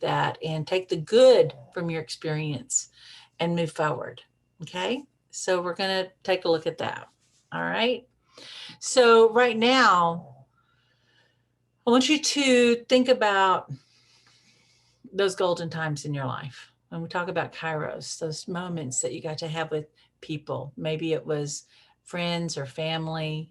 that and take the good from your experience and move forward. Okay. So we're going to take a look at that. All right. So right now, I want you to think about those golden times in your life. When we talk about Kairos, those moments that you got to have with people, maybe it was friends or family,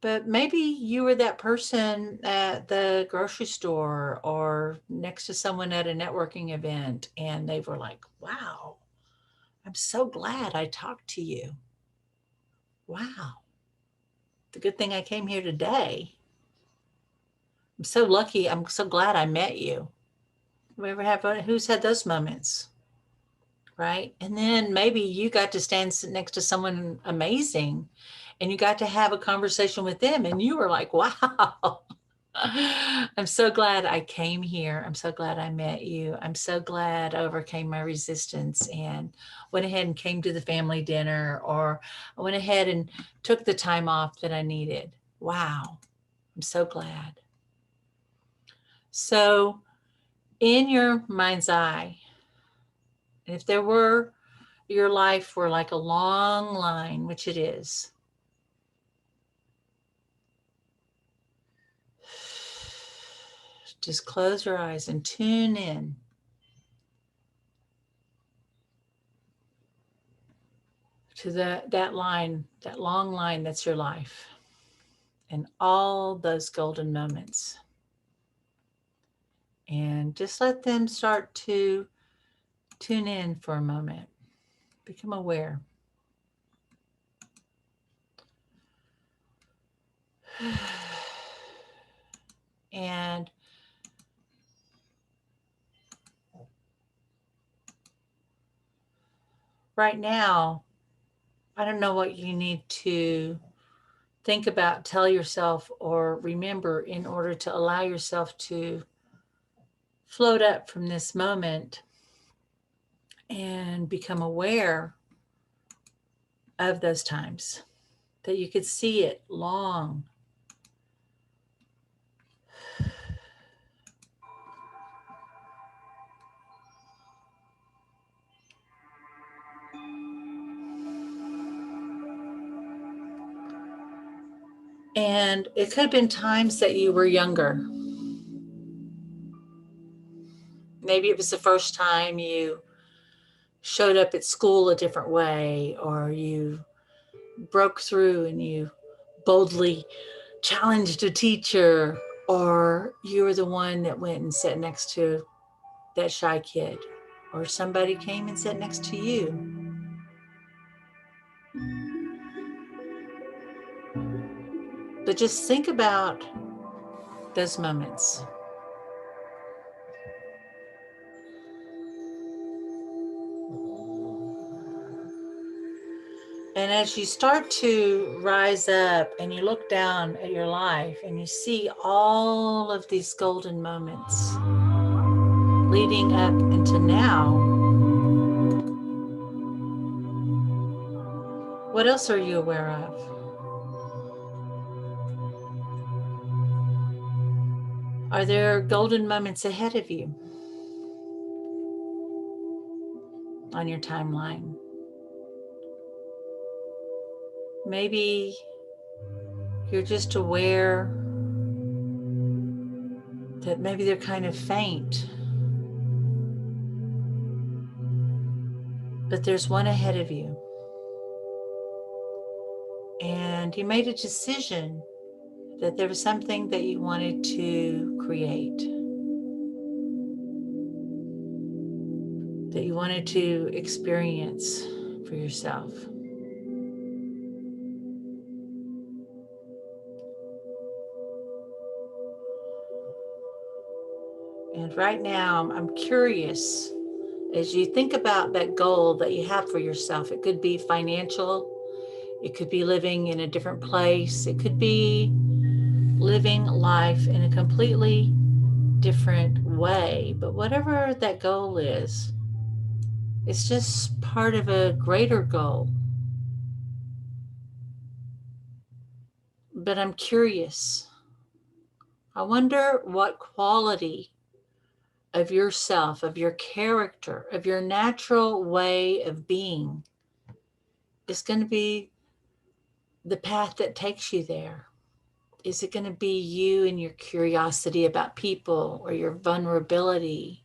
but maybe you were that person at the grocery store or next to someone at a networking event, and they were like, wow, I'm so glad I talked to you. Wow. The good thing I came here today. I'm so lucky. I'm so glad I met you. We ever have who's had those moments? Right. And then maybe you got to stand next to someone amazing and you got to have a conversation with them and you were like, wow, I'm so glad I came here. I'm so glad I met you. I'm so glad I overcame my resistance and went ahead and came to the family dinner, or I went ahead and took the time off that I needed. Wow. I'm so glad. So in your mind's eye, if there were, your life were like a long line, which it is, just close your eyes and tune in to that line, that long line that's your life, and all those golden moments. And just let them start to tune in for a moment. Become aware. And right now, I don't know what you need to think about, tell yourself, or remember in order to allow yourself to float up from this moment and become aware of those times, that you could see it long. And it could have been times that you were younger. Maybe it was the first time you showed up at school a different way, or you broke through and you boldly challenged a teacher, or you were the one that went and sat next to that shy kid, or somebody came and sat next to you. But just think about those moments. And as you start to rise up and you look down at your life and you see all of these golden moments leading up into now, what else are you aware of? Are there golden moments ahead of you on your timeline? Maybe you're just aware that maybe they're kind of faint, but there's one ahead of you. And you made a decision that there was something that you wanted to create, that you wanted to experience for yourself. And right now, I'm curious, as you think about that goal that you have for yourself, it could be financial, it could be living in a different place, it could be living life in a completely different way. But whatever that goal is, it's just part of a greater goal. But I'm curious. I wonder what quality of yourself, of your character, of your natural way of being is going to be the path that takes you there? Is it going to be you and your curiosity about people or your vulnerability?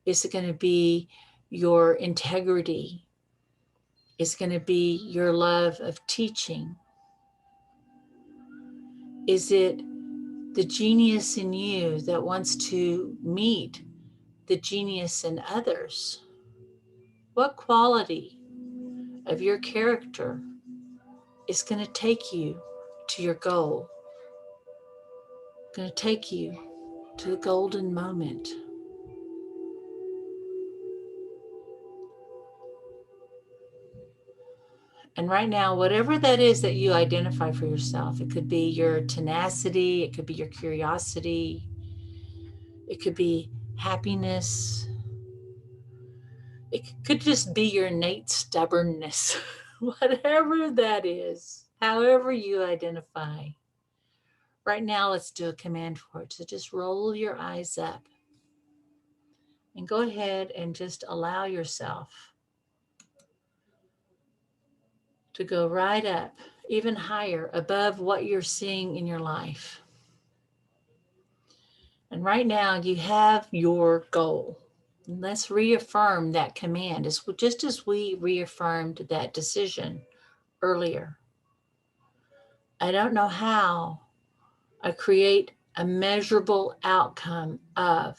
Is it going to be your integrity? Is it going to be your love of teaching? Is it the genius in you that wants to meet the genius in others? What quality of your character is going to take you to your goal? Going to take you to the golden moment. And right now, whatever that is that you identify for yourself, it could be your tenacity, it could be your curiosity, it could be happiness, it could just be your innate stubbornness, whatever that is, however you identify. Right now, let's do a command for it. So just roll your eyes up and go ahead and just allow yourself to go right up, even higher, above what you're seeing in your life. And right now you have your goal. And let's reaffirm that command, just as we reaffirmed that decision earlier. I don't know how I create a measurable outcome of,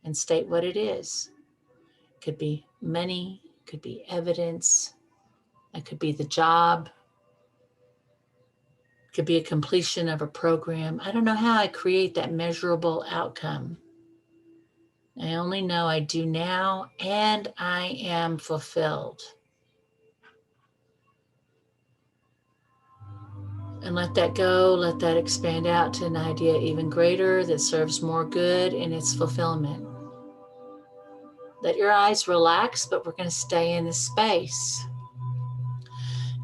and state what it is. It could be money, it could be evidence, it could be the job, it could be a completion of a program. I don't know how I create that measurable outcome. I only know I do now, and I am fulfilled. And let that go, let that expand out to an idea even greater that serves more good in its fulfillment. Let your eyes relax, but we're going to stay in this space.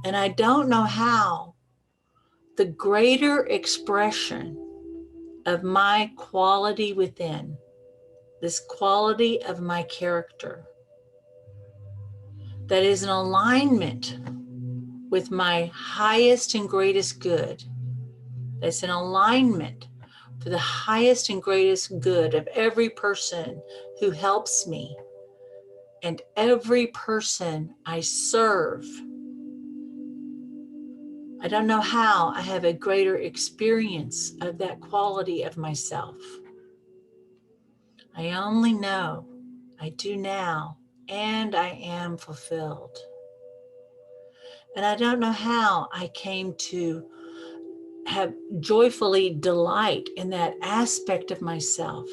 And I don't know how the greater expression of my quality within, this quality of my character, that is in alignment with my highest and greatest good, that's in alignment for the highest and greatest good of every person who helps me and every person I serve. I don't know how I have a greater experience of that quality of myself. I only know I do now, and I am fulfilled. And I don't know how I came to have joyfully delight in that aspect of myself,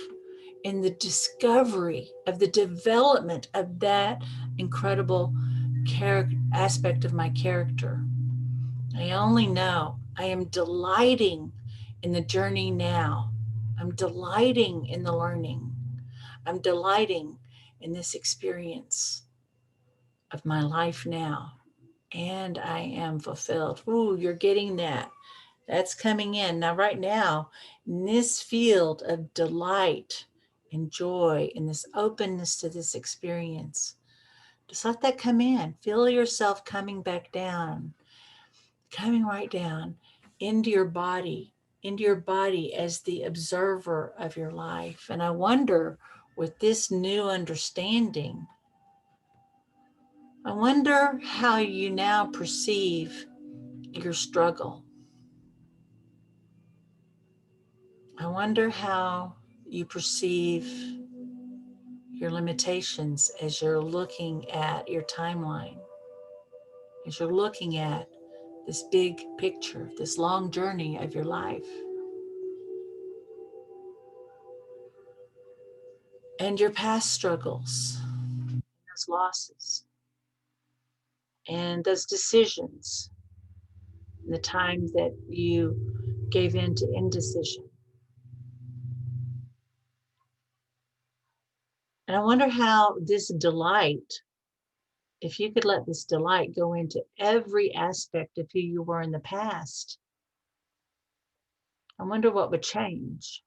in the discovery of the development of that incredible aspect of my character. I only know I am delighting in the journey now. I'm delighting in the learning. I'm delighting in this experience of my life now. And I am fulfilled. Ooh, you're getting that. That's coming in. Now, right now, in this field of delight and joy, and this openness to this experience, just let that come in. Feel yourself coming back down, coming right down into your body as the observer of your life. And I wonder, with this new understanding, I wonder how you now perceive your struggle. I wonder how you perceive your limitations as you're looking at your timeline, as you're looking at this big picture, this long journey of your life. And your past struggles, those losses, and those decisions, and the times that you gave in to indecision. And I wonder how this delight, if you could let this delight go into every aspect of who you were in the past, I wonder what would change.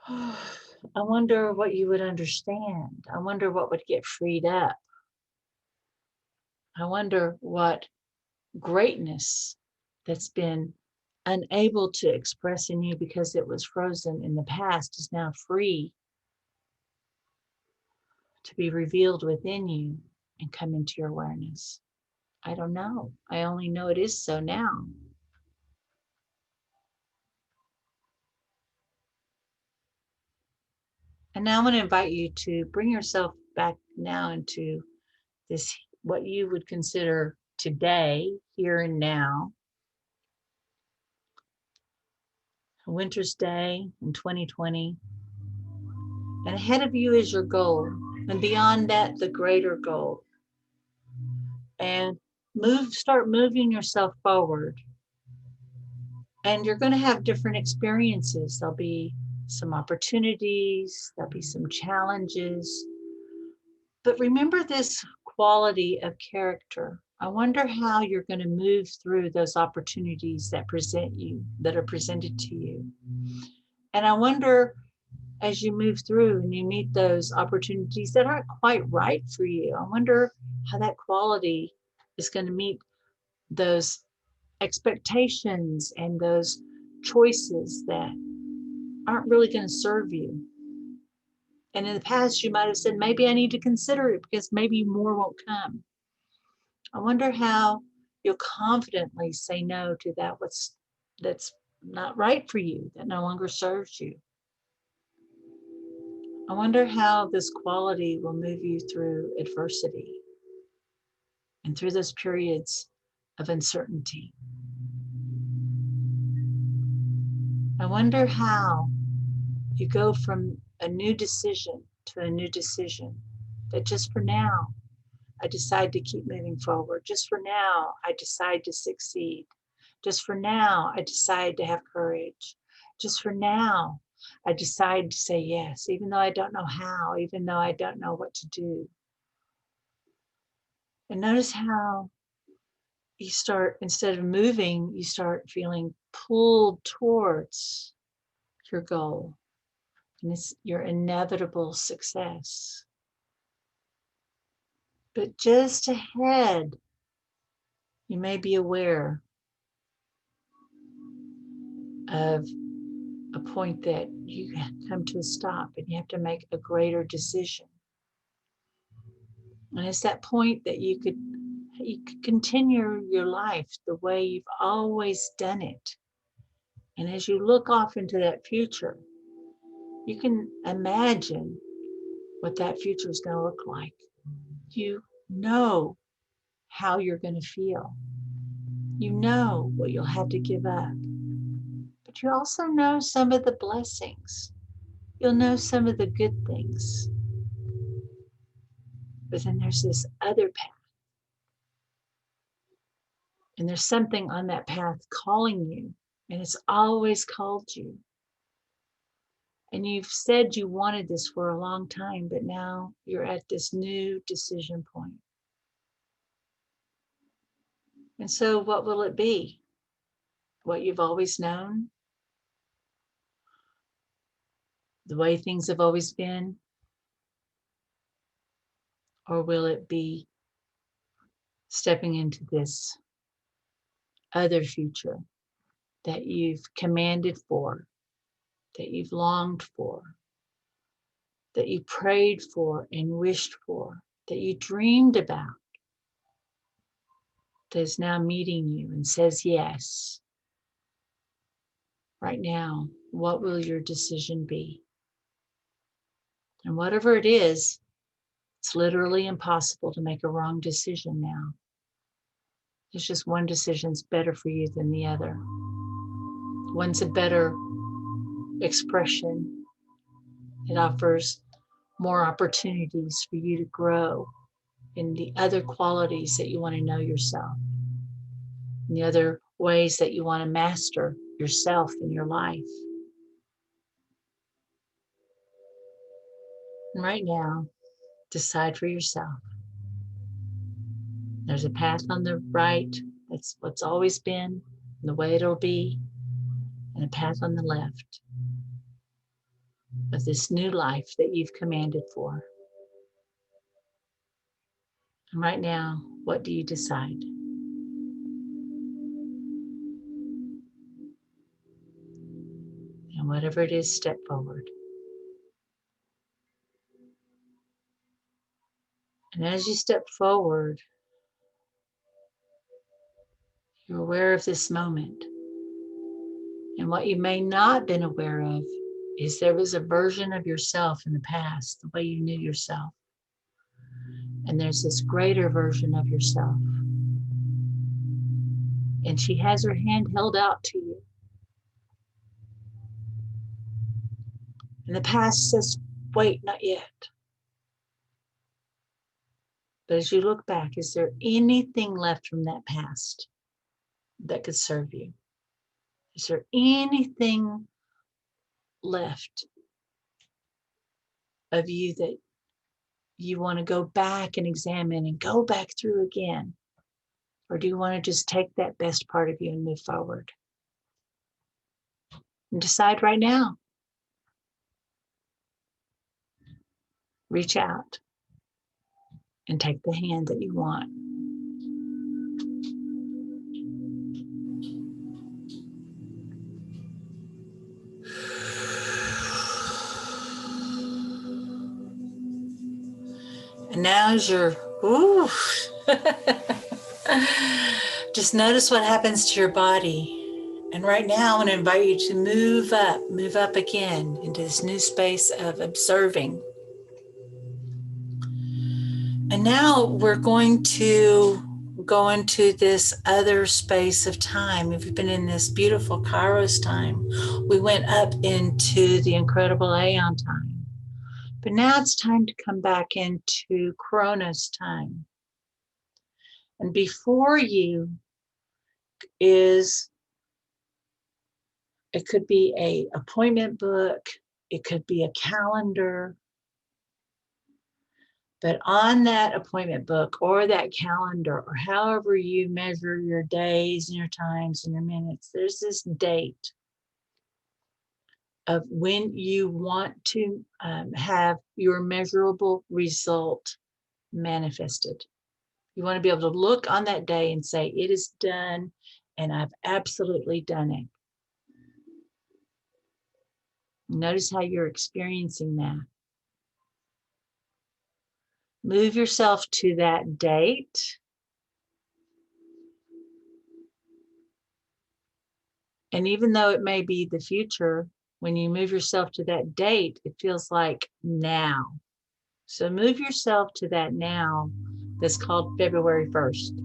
I wonder what you would understand. I wonder what would get freed up. I wonder what greatness that's been unable to express in you because it was frozen in the past is now free to be revealed within you and come into your awareness. I don't know. I only know it is so now. And now I want to invite you to bring yourself back now into this, what you would consider today, here and now, a winter's day in 2020. And ahead of you is your goal. And beyond that, the greater goal. And start moving yourself forward. And you're going to have different experiences. There'll be some opportunities, there'll be some challenges. But remember this quality of character. I wonder how you're going to move through those opportunities that are presented to you. And I wonder, as you move through and you meet those opportunities that aren't quite right for you, I wonder how that quality is going to meet those expectations and those choices that aren't really going to serve you. And in the past, you might have said, maybe I need to consider it because maybe more won't come. I wonder how you'll confidently say no to that's not right for you, that no longer serves you. I wonder how this quality will move you through adversity and through those periods of uncertainty. I wonder how you go from a new decision to a new decision, that just for now, I decide to keep moving forward. Just for now, I decide to succeed. Just for now, I decide to have courage. Just for now, I decide to say yes, even though I don't know how, even though I don't know what to do. And notice how you start, instead of moving, you start feeling pulled towards your goal. And it's your inevitable success. But just ahead, you may be aware of a point that you come to a stop and you have to make a greater decision. And it's that point that you could continue your life the way you've always done it. And as you look off into that future, you can imagine what that future is going to look like. You know how you're going to feel. You know what you'll have to give up. But you also know some of the blessings. You'll know some of the good things. But then there's this other path. And there's something on that path calling you. And it's always called you. And you've said you wanted this for a long time, but now you're at this new decision point. And so what will it be? What you've always known? The way things have always been? Or will it be stepping into this other future that you've commanded for, that you've longed for, that you prayed for and wished for, that you dreamed about, that is now meeting you and says yes? Right now, what will your decision be? And whatever it is, it's literally impossible to make a wrong decision now. It's just one decision's better for you than the other. One's a better expression. It offers more opportunities for you to grow in the other qualities that you want to know yourself, and the other ways that you want to master yourself in your life. And right now, decide for yourself. There's a path on the right, that's what's always been, and the way it'll be, and a path on the left. of this new life that you've commanded for. And right now, what do you decide? And whatever it is, step forward. And as you step forward, you're aware of this moment. And what you may not have been aware of is there was a version of yourself in the past, the way you knew yourself. And there's this greater version of yourself. And she has her hand held out to you. And the past says, wait, not yet. But as you look back, is there anything left from that past that could serve you? Is there anything left of you that you want to go back and examine and go back through again? Or do you want to just take that best part of you and move forward? And decide right now. Reach out and take the hand that you want. And now as you're, just notice what happens to your body. And right now I want to invite you to move up again into this new space of observing. And now we're going to go into this other space of time. We've been in this beautiful Kairos time. We went up into the incredible Aeon time. But now it's time to come back into Kronos time. And before you is, it could be an appointment book, it could be a calendar. But on that appointment book or that calendar, or however you measure your days and your times and your minutes, there's this date of when you want to have your measurable result manifested. You want to be able to look on that day and say, it is done, and I've absolutely done it. Notice how you're experiencing that. Move yourself to that date. And even though it may be the future, when you move yourself to that date, it feels like now. So move yourself to that now that's called February 1st.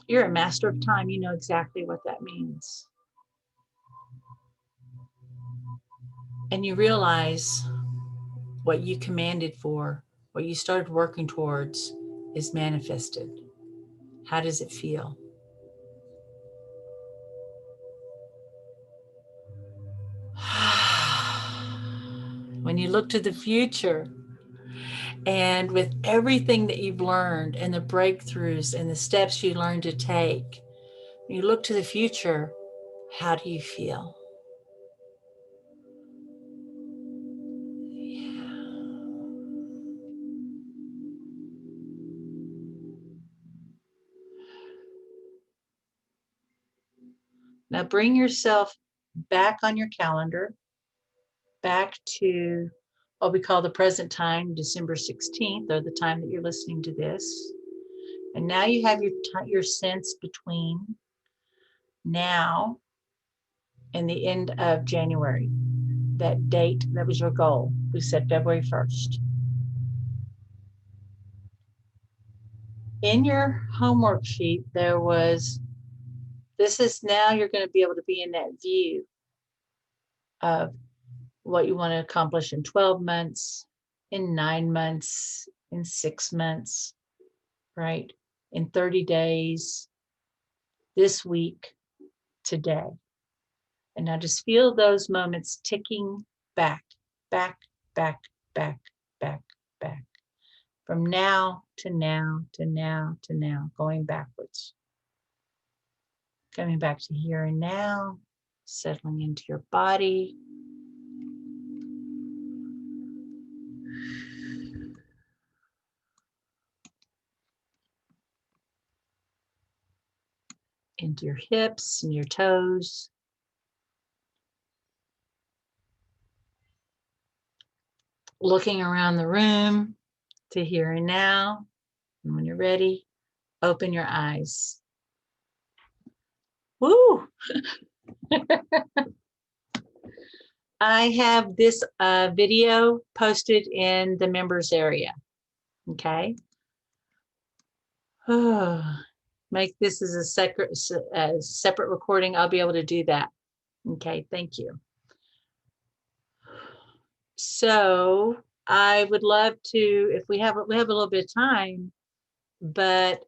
You're a master of time. You know exactly what that means. And you realize what you commanded for, what you started working towards is manifested. How does it feel? When you look to the future, and with everything that you've learned and the breakthroughs and the steps you learned to take, you look to the future, how do you feel? Now bring yourself back on your calendar, back to what we call the present time, December 16th, or the time that you're listening to this. And now you have your sense between now and the end of January. That date, that was your goal. We said February 1st. In your homework sheet, there was, this is now you're going to be able to be in that view of what you want to accomplish in 12 months, in 9 months, in 6 months, right? In 30 days, this week, today. And now just feel those moments ticking back, back, back, back, back, back. From now to now to now to now, going backwards. Coming back to here and now, settling into your body, into your hips and your toes. Looking around the room to here and now. And when you're ready, open your eyes. Woo! I have this video posted in the members area. Okay. Make this as a separate recording. I'll be able to do that. Okay. Thank you. So I would love to, if we have a little bit of time, but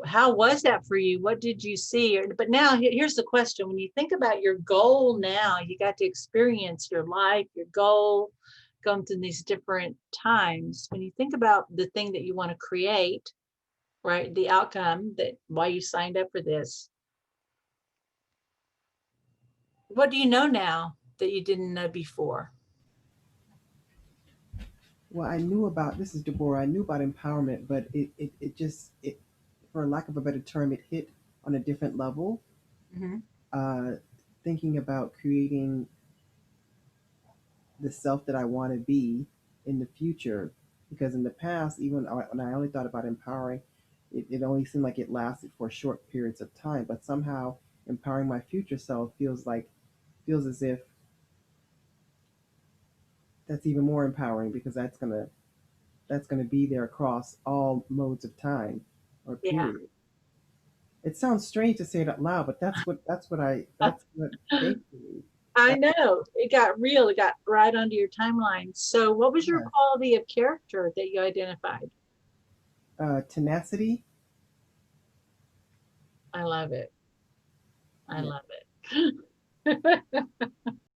how was that for you? What did you see? But now here's the question. When you think about your goal now, you got to experience your life, your goal, going through these different times. When you think about the thing that you want to create, right? The outcome, that why you signed up for this. What do you know now that you didn't know before? Well, I knew about this is Deborah. I knew about empowerment, but it just for lack of a better term, it hit on a different level. Mhm. Uh, Thinking about creating the self that I want to be in the future, because in the past, even when I only thought about empowering, it only seemed like it lasted for short periods of time. But somehow, empowering my future self feels as if that's even more empowering because that's gonna be there across all modes of time or Yeah. period. It sounds strange to say it out loud, but that's what basically I that know it got real. It got right onto your timeline. So, what was your yeah. quality of character that you identified? Tenacity. I love it. I Yeah. love it.